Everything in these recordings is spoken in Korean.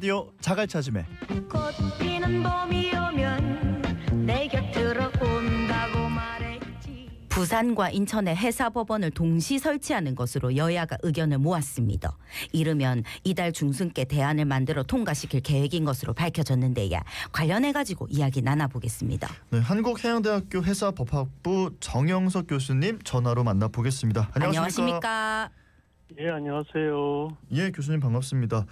라디오 자갈찾음에 꽃 피는 봄이 오면 내 곁으로 온다고 말했지. 부산과 인천의 해사법원을 동시 설치하는 것으로 여야가 의견을 모았습니다. 이르면 이달 중순께 대안을 만들어 통과시킬 계획인 것으로 밝혀졌는데요. 관련해가지고 이야기 나눠보겠습니다. 네, 한국해양대학교 해사법학부 정영석 교수님 전화로 만나보겠습니다. 안녕하십니까? 예, 안녕하세요. 예, 교수님 반갑습니다.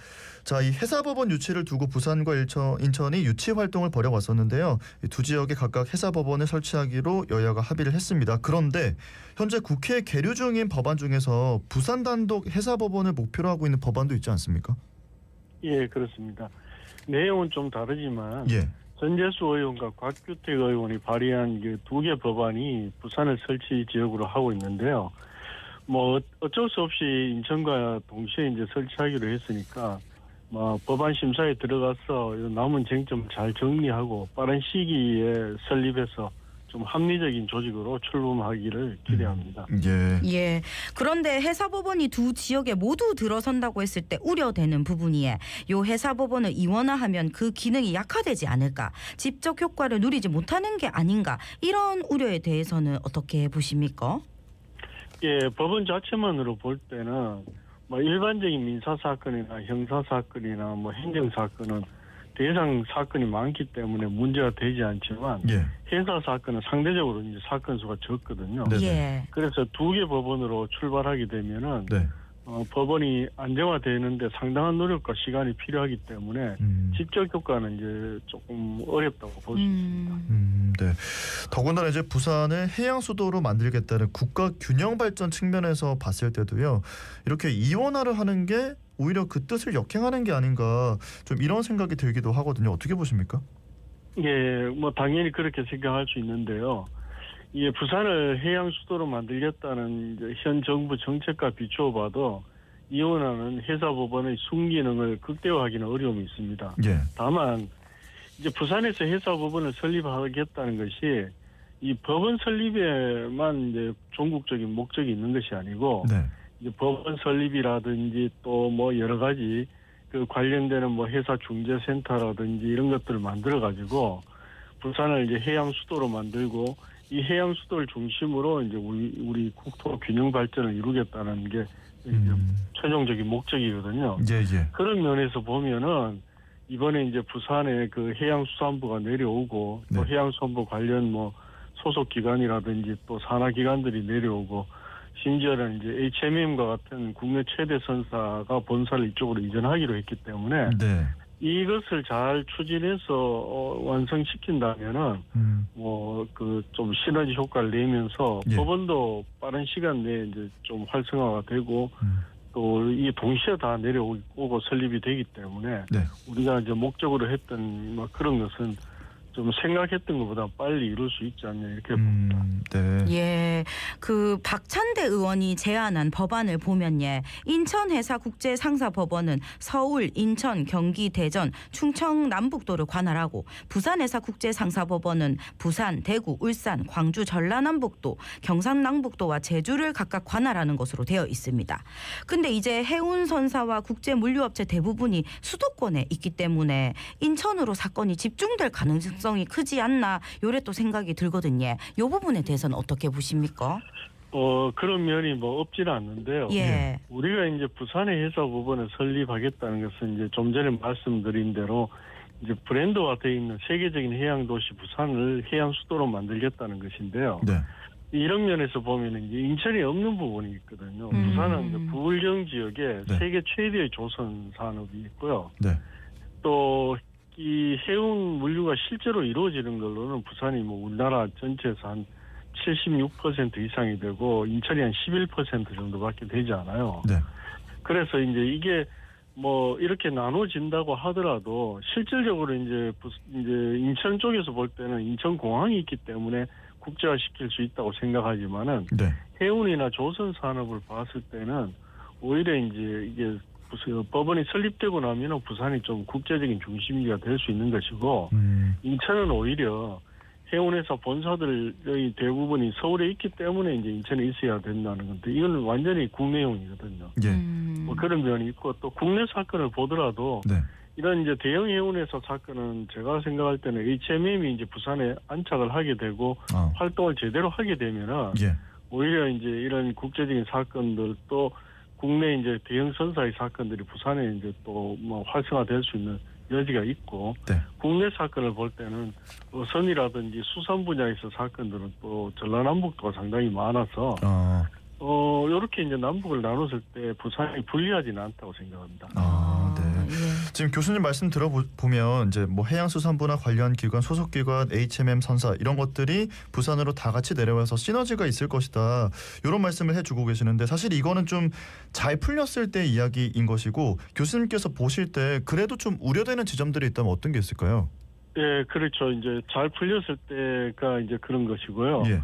자, 이 해사법원 유치를 두고 부산과 인천이 유치 활동을 벌여왔었는데요. 이 두 지역에 각각 해사법원을 설치하기로 여야가 합의를 했습니다. 그런데 현재 국회에 계류 중인 법안 중에서 부산 단독 해사법원을 목표로 하고 있는 법안도 있지 않습니까? 예, 그렇습니다. 내용은 좀 다르지만 예. 전재수 의원과 곽규택 의원이 발의한 두 개 법안이 부산을 설치 지역으로 하고 있는데요. 뭐 어쩔 수 없이 인천과 동시에 이제 설치하기로 했으니까 법안 심사에 들어가서 남은 쟁점을 잘 정리하고 빠른 시기에 설립해서 좀 합리적인 조직으로 출범하기를 기대합니다. 예. 그런데 해사법원이 두 지역에 모두 들어선다고 했을 때 우려되는 부분이에 요 해사법원을 이원화하면 그 기능이 약화되지 않을까, 직접 효과를 누리지 못하는 게 아닌가, 이런 우려에 대해서는 어떻게 보십니까? 예, 법원 자체만으로 볼 때는 일반적인 민사 사건이나 형사 사건이나 행정 사건은 대상 사건이 많기 때문에 문제가 되지 않지만 예. 해사 사건은 상대적으로 이제 사건 수가 적거든요. 예. 그래서 두 개 법원으로 출발하게 되면은 네. 법원이 안정화되는데 상당한 노력과 시간이 필요하기 때문에 직접 효과는 이제 조금 어렵다고 볼 수 있습니다. 네. 더군다나 이제 부산을 해양 수도로 만들겠다는 국가 균형 발전 측면에서 봤을 때도요, 이렇게 이원화를 하는 게 오히려 그 뜻을 역행하는 게 아닌가, 좀 이런 생각이 들기도 하거든요. 어떻게 보십니까? 예, 당연히 그렇게 생각할 수 있는데요. 이 부산을 해양 수도로 만들겠다는 이제 현 정부 정책과 비추어 봐도 이원화는 해사법원의 순기능을 극대화하기는 어려움이 있습니다. 예. 다만 이제 부산에서 해사법원을 설립하겠다는 것이 이 법원 설립에만 이제 종국적인 목적이 있는 것이 아니고 네. 이제 법원 설립이라든지 또 여러 가지 그 관련되는 해사 중재센터라든지 이런 것들을 만들어 가지고 부산을 이제 해양 수도로 만들고 이 해양 수도를 중심으로 이제 우리 국토 균형 발전을 이루겠다는 게 최종적인 목적이거든요. 예. 그런 면에서 보면은 이번에 이제 부산에 그 해양수산부가 내려오고 또 네. 해양수산부 관련 소속 기관이라든지 또 산하 기관들이 내려오고 심지어는 이제 HMM과 같은 국내 최대 선사가 본사를 이쪽으로 이전하기로 했기 때문에 네. 이것을 잘 추진해서 완성시킨다면은 좀 시너지 효과를 내면서 예. 법원도 빠른 시간 내에 이제 좀 활성화가 되고 또 이 동시에 다 내려오고 설립이 되기 때문에 네. 우리가 이제 목적으로 했던 그런 것은 좀 생각했던 것보다 빨리 이룰 수 있지 않냐 이렇게 봅니다. 네. 예, 그 박찬대 의원이 제안한 법안을 보면 인천해사국제상사법원은 서울, 인천, 경기, 대전, 충청 남북도를 관할하고 부산해사국제상사법원은 부산, 대구, 울산, 광주, 전라남북도, 경상남북도와 제주를 각각 관할하는 것으로 되어 있습니다. 근데 이제 해운선사와 국제물류업체 대부분이 수도권에 있기 때문에 인천으로 사건이 집중될 가능성이 크지 않나, 요래 또 생각이 들거든요. 이 부분에 대해서는 어떻게 보십니까? 그런 면이 없지는 않는데요. 예. 우리가 이제 부산의 해사법원을 설립하겠다는 것은 이제 좀 전에 말씀드린 대로 이제 브랜드화되어 있는 세계적인 해양 도시 부산을 해양 수도로 만들겠다는 것인데요. 네. 이런 면에서 보면 이제 인천에 없는 부분이 있거든요. 부산은 이제 부울경 지역에 네. 세계 최대의 조선 산업이 있고요. 네. 또 이 해운 물류가 실제로 이루어지는 걸로는 부산이 우리나라 전체에서 한 76% 이상이 되고 인천이 한 11% 정도밖에 되지 않아요. 네. 그래서 이제 이게 이렇게 나눠진다고 하더라도 실질적으로 이제 인천 쪽에서 볼 때는 인천 공항이 있기 때문에 국제화시킬 수 있다고 생각하지만은 네. 해운이나 조선 산업을 봤을 때는 오히려 이제 이게 법원이 설립되고 나면 부산이 좀 국제적인 중심지가 될 수 있는 것이고 인천은 오히려 해운회사 본사들의 대부분이 서울에 있기 때문에 이제 인천에 있어야 된다는 건데 이건 완전히 국내용이거든요. 예. 그런 면이 있고 또 국내 사건을 보더라도 네. 이런 이제 대형 해운회사 사건은 제가 생각할 때는 HMM이 이제 부산에 안착을 하게 되고 활동을 제대로 하게 되면은 예. 오히려 이제 이런 국제적인 사건들 또 국내 이제 대형 선사의 사건들이 부산에 이제 또 뭐 활성화될 수 있는 여지가 있고 네. 국내 사건을 볼 때는 어선이라든지 수산 분야에서 사건들은 또 전라남북도가 상당히 많아서 이렇게 이제 남북을 나눴을 때 부산이 불리하지는 않다고 생각합니다. 네. 예. 지금 교수님 말씀 들어보면 이제 뭐 해양수산부나 관련 기관, 소속기관, HMM 선사 이런 것들이 부산으로 다 같이 내려와서 시너지가 있을 것이다. 이런 말씀을 해주고 계시는데 사실 이거는 좀 잘 풀렸을 때 이야기인 것이고 교수님께서 보실 때 그래도 좀 우려되는 지점들이 있다면 어떤 게 있을까요? 예, 그렇죠. 이제 잘 풀렸을 때가 이제 그런 것이고요. 예.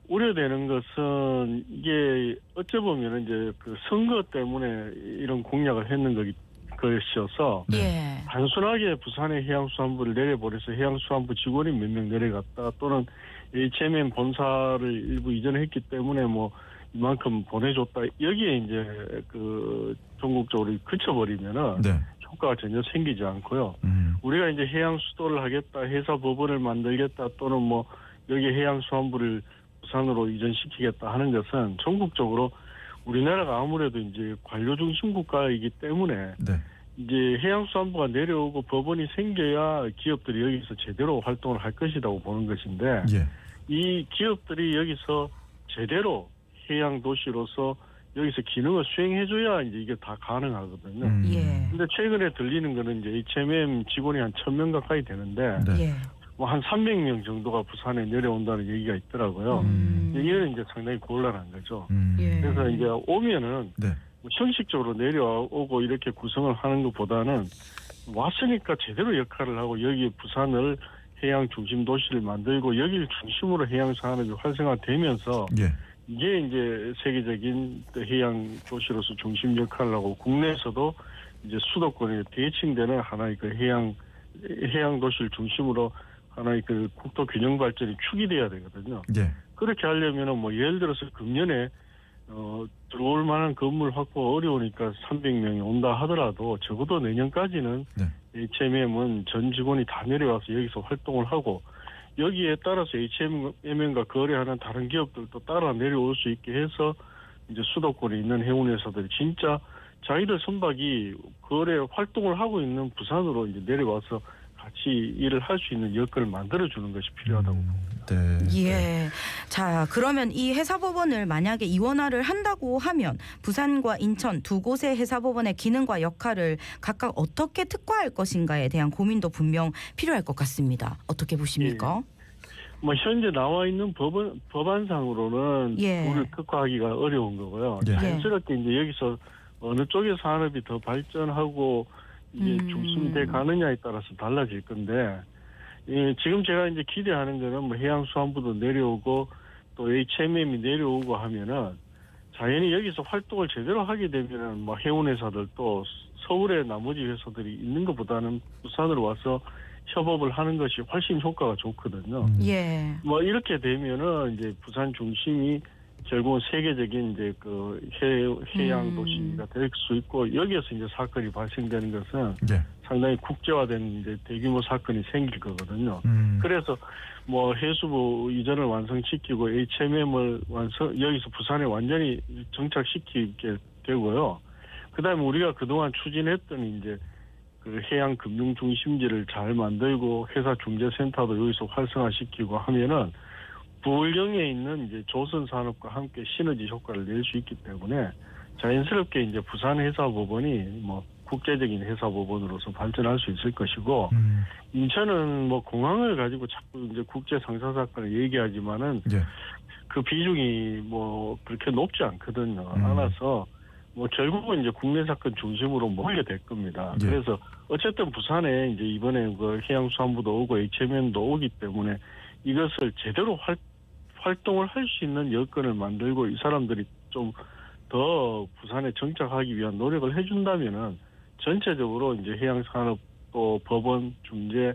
우려되는 것은 이게 어찌 보면 이제 그 선거 때문에 이런 공약을 했는 것이어서 예. 단순하게 부산의 해양수산부를 내려버려서 해양수산부 직원이 몇 명 내려갔다 또는 HMM 본사를 일부 이전했기 때문에 뭐 이만큼 보내줬다 여기에 이제 그 전국적으로 그쳐버리면은 네. 효과가 전혀 생기지 않고요. 우리가 이제 해양수도를 하겠다, 해사법원을 만들겠다 또는 뭐 여기 해양수산부를 부산으로 이전시키겠다 하는 것은 전국적으로 우리나라가 아무래도 이제 관료 중심 국가이기 때문에 네. 이제 해양수산부가 내려오고 법원이 생겨야 기업들이 여기서 제대로 활동을 할 것이라고 보는 것인데 예. 이 기업들이 여기서 제대로 해양 도시로서 여기서 기능을 수행해줘야 이제 이게 다 가능하거든요. 예. 근데 최근에 들리는 거는 이제 HMM 직원이 한 1,000명 가까이 되는데 네. 예. 뭐 한 300명 정도가 부산에 내려온다는 얘기가 있더라고요. 이게 이제 상당히 곤란한 거죠. 예. 그래서 이제 오면은 네. 뭐 형식적으로 내려오고 이렇게 구성을 하는 것보다는 왔으니까 제대로 역할을 하고 여기 부산을 해양 중심 도시를 만들고 여기를 중심으로 해양 산업이 활성화되면서 예. 이게 이제 세계적인 해양 도시로서 중심 역할을 하고 국내에서도 이제 수도권에 대칭되는 하나의 그 해양 도시를 중심으로 하나의 그 국토 균형 발전이 축이 돼야 되거든요. 예. 그렇게 하려면은 뭐 예를 들어서 금년에 들어올 만한 건물 확보가 어려우니까 300명이 온다 하더라도 적어도 내년까지는 네. HMM은 전 직원이 다 내려와서 여기서 활동을 하고 여기에 따라서 HMM과 거래하는 다른 기업들도 따라 내려올 수 있게 해서 이제 수도권에 있는 해운회사들이 진짜 자기들 선박이 거래 활동을 하고 있는 부산으로 이제 내려와서 같이 일을 할 수 있는 여건을 만들어주는 것이 필요하다고 봅니다. 네. 예. 자, 그러면 이 해사법원을 만약에 이원화를 한다고 하면 부산과 인천 두 곳의 해사법원의 기능과 역할을 각각 어떻게 특화할 것인가에 대한 고민도 분명 필요할 것 같습니다. 어떻게 보십니까? 뭐 현재 나와 있는 법안상으로는 예. 그걸 특화하기가 어려운 거고요. 예. 자연스럽게 이제 여기서 어느 쪽의 산업이 더 발전하고 이게 중심돼 가느냐에 따라서 달라질 건데 지금 제가 이제 기대하는 거는 뭐 해양수산부도 내려오고 또 HMM이 내려오고 하면은 자연히 여기서 활동을 제대로 하게 되면은 뭐 해운회사들도 서울의 나머지 회사들이 있는 것보다는 부산으로 와서 협업을 하는 것이 훨씬 효과가 좋거든요. 예. 뭐 이렇게 되면은 이제 부산 중심이 결국은 세계적인 이제 그 해양 도시가 될 수 있고 여기에서 이제 사건이 발생되는 것은 예. 상당히 국제화된 이제 대규모 사건이 생길 거거든요. 그래서 뭐 해수부 이전을 완성시키고 HMM을 여기서 부산에 완전히 정착시키게 되고요. 그다음에 우리가 그동안 추진했던 이제 그 해양 금융 중심지를 잘 만들고 회사 중재센터도 여기서 활성화시키고 하면은 부울경에 있는 이제 조선 산업과 함께 시너지 효과를 낼 수 있기 때문에 자연스럽게 이제 부산 해사법원이 뭐 국제적인 해사법원으로서 발전할 수 있을 것이고 인천은 뭐 공항을 가지고 자꾸 이제 국제 상사 사건을 얘기하지만은 예. 그 비중이 뭐 그렇게 높지 않거든요. 않아서 뭐 결국은 이제 국내 사건 중심으로 몰게 될 겁니다. 예. 그래서 어쨌든 부산에 이제 이번에 그 해양수산부도 오고 HMM도 오기 때문에 이것을 제대로 활동을 할 수 있는 여건을 만들고 이 사람들이 좀 더 부산에 정착하기 위한 노력을 해준다면은 전체적으로 이제 해양산업 또 법원 중재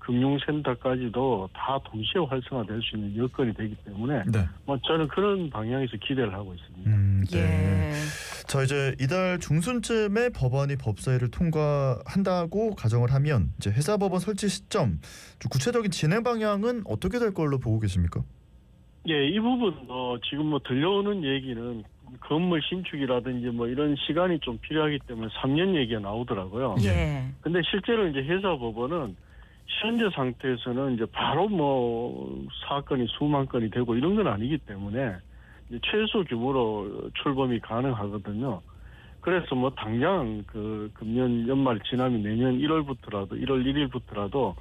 금융센터까지도 다 동시에 활성화될 수 있는 여건이 되기 때문에 네. 뭐 저는 그런 방향에서 기대를 하고 있습니다. 네. 예. 자, 이제 이달 중순쯤에 법안이 법사위를 통과한다고 가정을 하면 이제 회사법원 설치 시점, 좀 구체적인 진행 방향은 어떻게 될 걸로 보고 계십니까? 예, 이 부분도 지금 뭐 들려오는 얘기는 건물 신축이라든지 뭐 이런 시간이 좀 필요하기 때문에 3년 얘기가 나오더라고요. 예. 근데 실제로 이제 회사법원은 현재 상태에서는 이제 바로 뭐 사건이 수만 건이 되고 이런 건 아니기 때문에 이제 최소 규모로 출범이 가능하거든요. 그래서 뭐 당장 그 금년 연말 지나면 내년 1월부터라도 1월 1일부터라도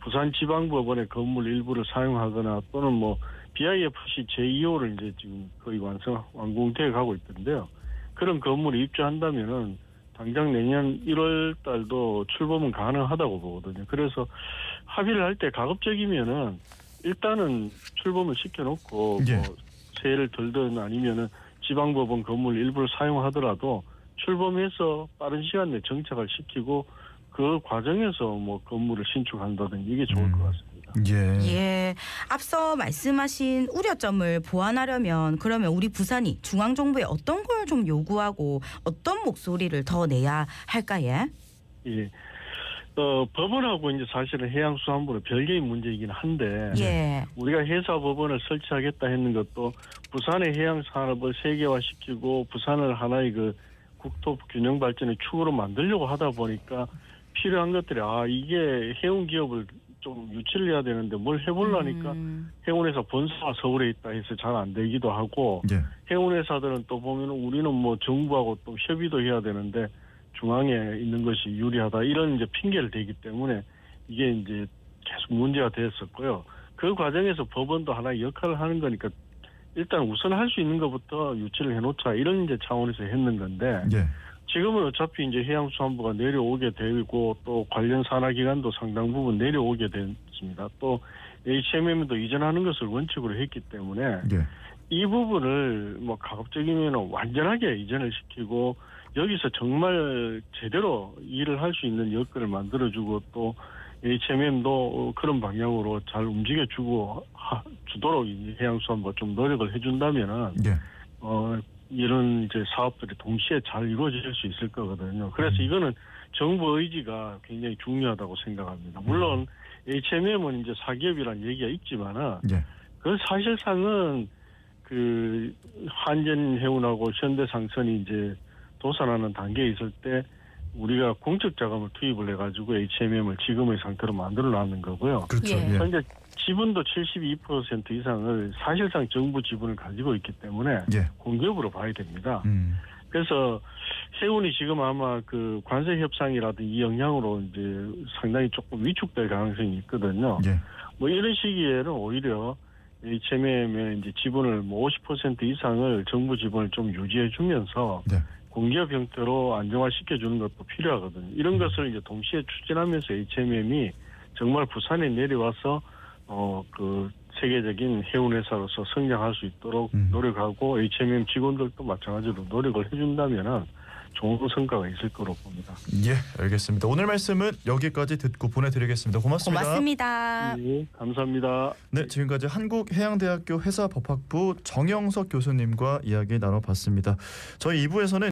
부산지방법원의 건물 일부를 사용하거나 또는 뭐 BIFC 제2호를 이제 지금 거의 완공돼 가고 있던데요. 그런 건물을 입주한다면은 당장 내년 1월 달도 출범은 가능하다고 보거든요. 그래서 합의를 할 때 가급적이면은 일단은 출범을 시켜놓고 예. 뭐 세를 들든 아니면은 지방법원 건물 일부를 사용하더라도 출범해서 빠른 시간 내에 정착을 시키고 그 과정에서 뭐 건물을 신축한다든지 이게 좋을 것 같습니다. 예. 예. 앞서 말씀하신 우려점을 보완하려면 그러면 우리 부산이 중앙정부에 어떤 걸 좀 요구하고 어떤 목소리를 더 내야 할까요? 예. 법원하고 이제 사실은 해양수산부는 별개의 문제이긴 한데 예. 우리가 해사법원을 설치하겠다 했는 것도 부산의 해양산업을 세계화시키고 부산을 하나의 그 국토 균형 발전의 축으로 만들려고 하다 보니까 필요한 것들이 이게 해운 기업을 좀 유치를 해야 되는데 뭘 해보려니까 해운회사 본사가 서울에 있다 해서 잘 안 되기도 하고 예. 해운회사들은 또 보면 우리는 뭐 정부하고 또 협의도 해야 되는데 중앙에 있는 것이 유리하다 이런 이제 핑계를 대기 때문에 이게 이제 계속 문제가 됐었고요. 그 과정에서 법원도 하나의 역할을 하는 거니까 일단 우선 할 수 있는 것부터 유치를 해놓자 이런 이제 차원에서 했는 건데 예. 지금은 어차피 이제 해양수산부가 내려오게 되고 또 관련 산하기관도 상당 부분 내려오게 됐습니다. 또 HMM도 이전하는 것을 원칙으로 했기 때문에 예. 이 부분을 뭐 가급적이면 완전하게 이전을 시키고 여기서 정말 제대로 일을 할 수 있는 여건을 만들어주고 또 HMM도 그런 방향으로 잘 움직여주고 주도록 해양수산부가 좀 노력을 해준다면은 예. 이런 이제 사업들이 동시에 잘 이루어질 수 있을 거거든요. 그래서 이거는 정부 의지가 굉장히 중요하다고 생각합니다. 물론 HMM은 이제 사기업이라는 얘기가 있지만은 예. 그 사실상은 그 한전해운하고 현대상선이 이제 도산하는 단계에 있을 때 우리가 공적 자금을 투입을 해가지고 HMM을 지금의 상태로 만들어 놨는 거고요. 그렇죠. 예. 예. 현재 지분도 72% 이상을 사실상 정부 지분을 가지고 있기 때문에 예. 공기업으로 봐야 됩니다. 그래서 해운이 지금 아마 그 관세 협상이라든지 이 영향으로 이제 상당히 조금 위축될 가능성이 있거든요. 예. 뭐 이런 시기에는 오히려 HMM의 이제 지분을 뭐 50% 이상을 정부 지분을 좀 유지해 주면서 네. 공기업 형태로 안정화시켜 주는 것도 필요하거든요. 이런 것을 이제 동시에 추진하면서 HMM이 정말 부산에 내려와서 그 세계적인 해운 회사로서 성장할 수 있도록 노력하고 HMM 직원들도 마찬가지로 노력을 해준다면은 좋은 성과가 있을 거로 봅니다. 예, 알겠습니다. 오늘 말씀은 여기까지 듣고 보내드리겠습니다. 고맙습니다. 고맙습니다. 네, 감사합니다. 네, 지금까지 한국해양대학교 회사법학부 정영석 교수님과 이야기 나눠봤습니다. 저희 2부에서는